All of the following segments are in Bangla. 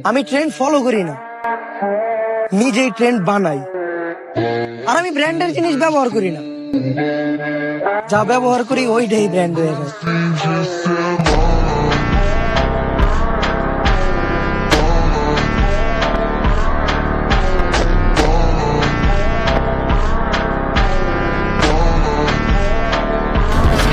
আমি ট্রেন্ড ফলো করি না, নিজেই ট্রেন্ড বানাই। আর আমি ব্র্যান্ডের জিনিস ব্যবহার করি না, যা ব্যবহার করি ওইটাই ব্র্যান্ড হয়ে যায়।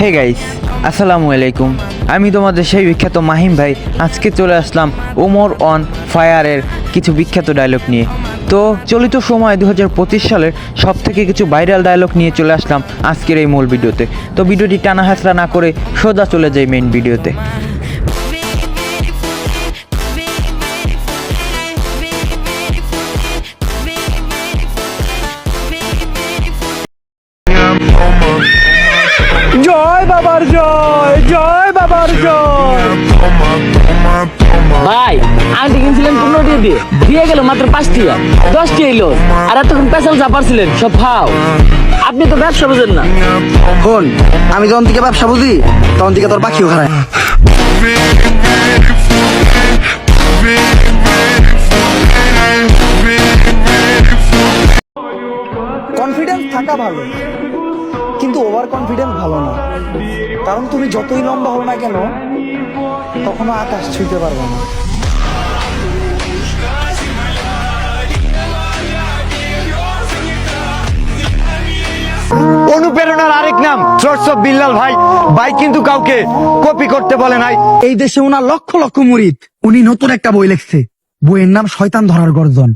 হে গাইস, আসসালামু আলাইকুম। আমি তোমাদের সেই বিখ্যাত মাহিম ভাই। আজকে চলে আসলাম ওমর অন ফায়ারের কিছু বিখ্যাত ডায়লগ নিয়ে। তো চলিত সময় 2025 সালের সব থেকে কিছু ভাইরাল ডায়লগ নিয়ে চলে আসলাম আজকের এই মূল ভিডিওতে। তো ভিডিওটি টানা হাসরা না করে সোজা চলে যাই মেইন ভিডিওতে। জয় বাবার জয়, জয় বাবার জয়। ভাই আন্টি কিনছিলেন 15 দিয়ে দিয়ে গেল মাত্র 5 টিয়া 10 টি এলো। আর এতক্ষণ পেছাল চাপারছিলেন সব ফাও। আপনি তো ব্যবসা বুঝেন না। শোন, আমি যখন থেকে ব্যবসা বুঝি তখন থেকে তোর পাখিও খারায়। কনফিডেন্স থাকা ভালো, কিন্তু ওভার কনফিডেন্স ভালো না। কারণ তুমি যতই লম্বা হও না কেন, কখনো আকাশ ছুঁতে পারবে না। অনুপ্রেরণার আরেক নাম সোর্স অফ বিল্লাল ভাই। ভাই কিন্তু কাউকে কপি করতে বলে নাই। এই দেশে ওনার লক্ষ লক্ষ মুরিদ। উনি নতুন একটা বই লিখছে, বইয়ের নাম শয়তান ধরার গর্জন।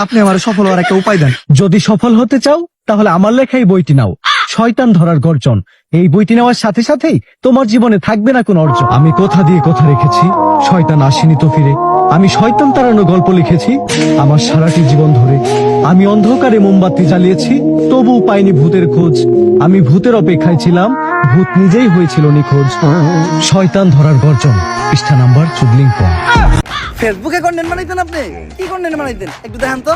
আপনি আমার সফল হওয়ার একটা উপায় দেন। যদি সফল হতে চাও তাহলে আমার লেখা এই বইটি নাও, শয়তান ধরার গর্জন। এই বইটি নেওয়ার সাথে সাথেই তোমার জীবনে থাকবে না কোনো অর্জন। আমি কথা দিয়ে কথা রেখেছি, শয়তান আসেনি তো ফিরে। আমি শয়তান তাড়ানো গল্প লিখেছি আমার সারাটি জীবন ধরে। আমি অন্ধকারে মোমবাতি জ্বালিয়েছি, তবু পাইনি ভূতের খোঁজ। আমি ভূতের অপেক্ষায় ছিলাম, ভূত নিজেই হয়েছিল নিখোঁজ। শয়তান ধরার গর্জন, পৃষ্ঠা নাম্বার চুদলিংপং। ফেসবুকে কন্টেন্ট বানাইতেন আপনি? কি কন্টেন্ট বানাইতেন একটু দেখান তো।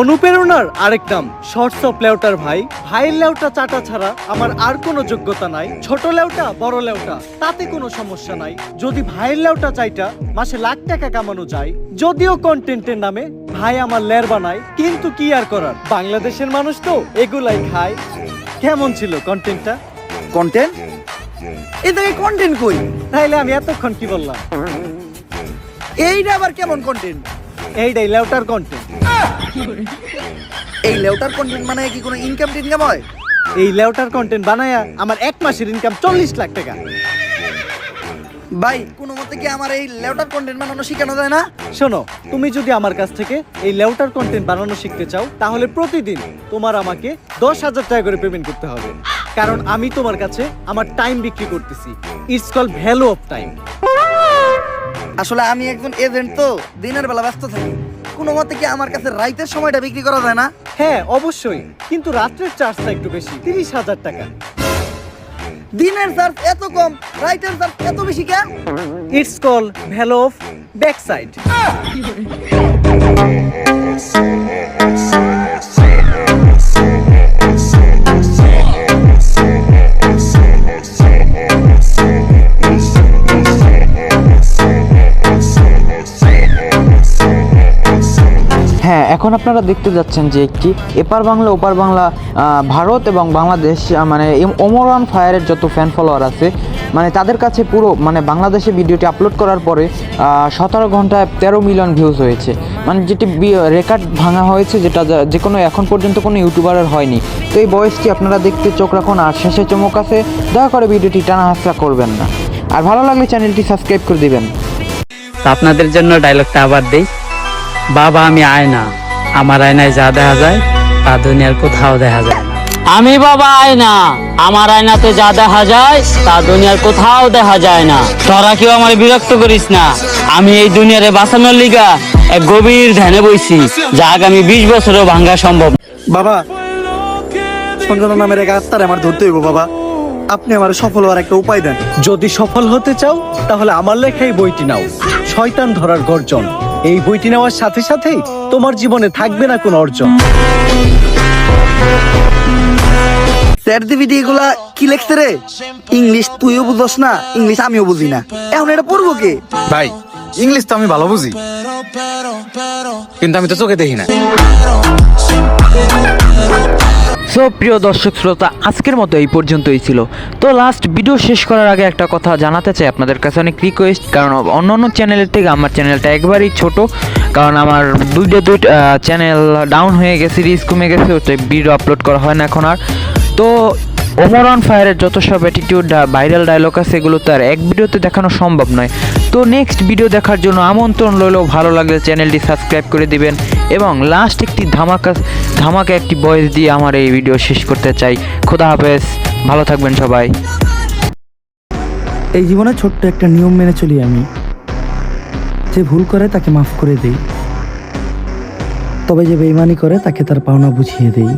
অনুপ্রেরণার আরেক নাম শর্টস অফ লেউটার ভাই। ভাইয়ের লেউটা চাটা ছাড়া আমার আর কোনো যোগ্যতা নাই। ছোট লেউটা বড় লেউটা তাতে কোনো সমস্যা নাই। যদি ভাইয়ের লেউটা চাইটা মাসে লাখ টাকা কামানো যায়। যদিও কন্টেন্টের নামে ভাই আমার লের বানায়, কিন্তু কি আর করার, বাংলাদেশের মানুষ তো এগুলাই খায়। কেমন ছিল কন্টেন্টটা? কন্টেন্ট? এই থেকে কন্টেন্ট কই? তাইলে আমি এতক্ষণ কি বললাম? এইটা আবার কেমন কন্টেন্ট? এইটাই লেউটার কন্টেন্ট। এই লেউটার কন্টেন্ট মানে কি কোনো ইনকাম টিনকাম হয়? এই লেউটার কন্টেন্ট বানায়া আমার এক মাসের ইনকাম 40 লাখ টাকা। ভাই কোনো মতে কি আমার এই লেউটার কন্টেন্ট বানানো শেখানো যায় না? শোনো, তুমি যদি আমার কাছ থেকে এই লেউটার কন্টেন্ট বানানো শিখতে চাও তাহলে প্রতিদিন তোমার আমাকে 10,000 টাকা করে পেমেন্ট করতে হবে। কারণ আমি তোমার কাছে আমার টাইম বিক্রি করতেছি। It's call value of time. আসলে আমি একজন এজেন্ট, তো দিনের বেলা ব্যস্ত থাকি। কোনো মতে কি আমার কাছে রাইতের সময়টা বিক্রি করা যায় না? হ্যাঁ অবশ্যই, কিন্তু রাত্রের চার্জটা একটু বেশি, 30,000 টাকা। দিনের চার্জ এত কম, রাইতের চার্জ এত বেশি কেন? It's call value of back side. হ্যাঁ, এখন আপনারা দেখতে যাচ্ছেন যে একটি এপার বাংলা ওপার বাংলা ভারত এবং বাংলাদেশ মানে ওমর অন ফায়ারের যত ফ্যান ফলোয়ার আছে মানে তাদের কাছে পুরো মানে বাংলাদেশে ভিডিওটি আপলোড করার পরে 17 ঘন্টায় 13 মিলিয়ন ভিউজ হয়েছে। মানে যেটি রেকর্ড ভাঙা হয়েছে, যেটা যে কোনো এখন পর্যন্ত কোনো ইউটিউবারের হয়নি। তো এই বয়সটি আপনারা দেখতে চোখ রাখুন। আর শেষে চমক আছে, দয়া করে ভিডিওটি টানা হাসরা করবেন না। আর ভালো লাগলে চ্যানেলটি সাবস্ক্রাইব করে দিবেন। আপনাদের জন্য ডায়লগটা আবার দেই। বাবা আমি আয়না, আমার আয়নায় যা দেখা যায় তা দুনিয়ার কোথাও দেখা যায় না। আমি বাবা আয়না, আমার আয়নাতে যা দেখা যায় তা দুনিয়ার কোথাও দেখা যায় না। তোরা কেউ আমার বিরক্ত করিস না। আমি এই দুনিয়ারে বাঁচানোর লিগা এক গভীর ধ্যানে বইছি, যা আগামী 20 বছরও ভাঙা সম্ভব। বাবা, সঞ্জনা নামের এক আত্মারে আমার ধরতে হইব। বাবা, আপনি আমার সফল হওয়ার একটা উপায় দেন। যদি সফল হতে চাও তাহলে আমার লেখা এই বইটি নাও, শয়তান ধরার গর্জন। এই বইটি নেওয়ার সাথে সাথেই তোমার জীবনে থাকবে না কোনো অর্জন। চ্যাট জিপিটি এগুলা কি লেখছে রে? ইংলিশ তুইও বুঝস না, ইংলিশ আমিও বুঝি না, এখন এটা পড়বো কে? ভাই ইংলিশ তো আমি ভালো বুঝি, কিন্তু আমি তো চোখে দেখি না। সো প্রিয় দর্শক শ্রোতা, আজকের মতো এই পর্যন্তই ছিল। তো লাস্ট ভিডিও শেষ করার আগে একটা কথা জানাতে চাই, আপনাদের কাছে অনেক রিকোয়েস্ট, কারণ অন্য চ্যানেলের থেকে আমার চ্যানেলটা একবারই ছোট, কারণ আমার দুইটা চ্যানেল ডাউন হয়ে গেছে, রিস্ক কমে গেছে, ওটা ভিডিও আপলোড করা হয় না এখন আর। তো ওমর অন ফায়ারের যত সব অ্যাটিটিউড ভাইরাল ডায়লগ আছে এগুলো তো আর এক ভিডিওতে দেখানো সম্ভব নয়। তো নেক্সট ভিডিও দেখার জন্য আমন্ত্রণ রইলেও, ভালো লাগলে চ্যানেলটি সাবস্ক্রাইব করে দিবেন এবং লাস্ট একটি ধামাকা একটি ভয়েস দিয়ে আমার এই ভিডিও শেষ করতে চাই। খোদা হাফেজ, ভালো থাকবেন সবাই। এই জীবনে ছোট্ট একটা নিয়ম মেনে চলি আমি, যে ভুল করে তাকে মাফ করে দেই, তবে যে বেইমানি করে তাকে তার পাওনা বুঝিয়ে দেই।